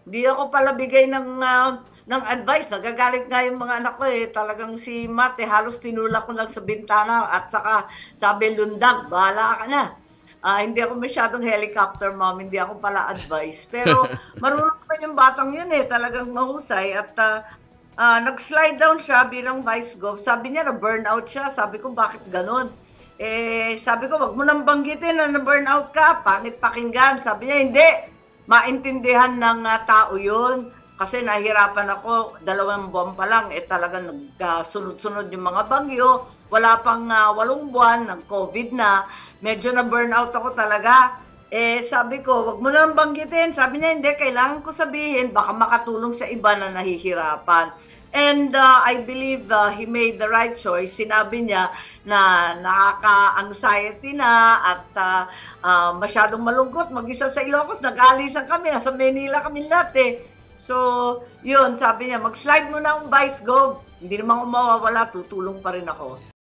Hindi ako pala bigay ng advice. Nagagalit nga yung mga anak ko eh. Talagang si Matt eh, halos tinulak ko lang sa bintana at saka sabi, lundag, bahala ka na. Hindi ako masyadong helicopter mom, hindi ako pala advice. Pero marunong pa yung batang yun eh, talagang mahusay. At nag-slide down siya bilang vice gov. Sabi niya na burnout siya. Sabi ko, bakit ganun? Eh, sabi ko, wag mo nang banggitin na na-burnout ka, pangit pakinggan. Sabi niya, hindi, maintindihan ng tao yun. Kasi nahirapan ako, 2 buwan pa lang, eh talagang nagsunod-sunod yung mga bagyo. Wala pang 8 buwan, ng COVID na. Medyo na burnout ako talaga. Eh sabi ko, wag mo nang banggitin. Sabi niya, hindi, kailangan ko sabihin, baka makatulong sa iba na nahihirapan. And I believe he made the right choice. Sinabi niya na nakaka-anxiety na at masyadong malungkot. Mag-isa sa Ilocos, nag-aalisan kami. Nasa Manila kami lahat eh. So, yun, sabi niya, mag-slide mo na ang Vice Gov. Hindi naman ako mawawala, tutulong pa rin ako.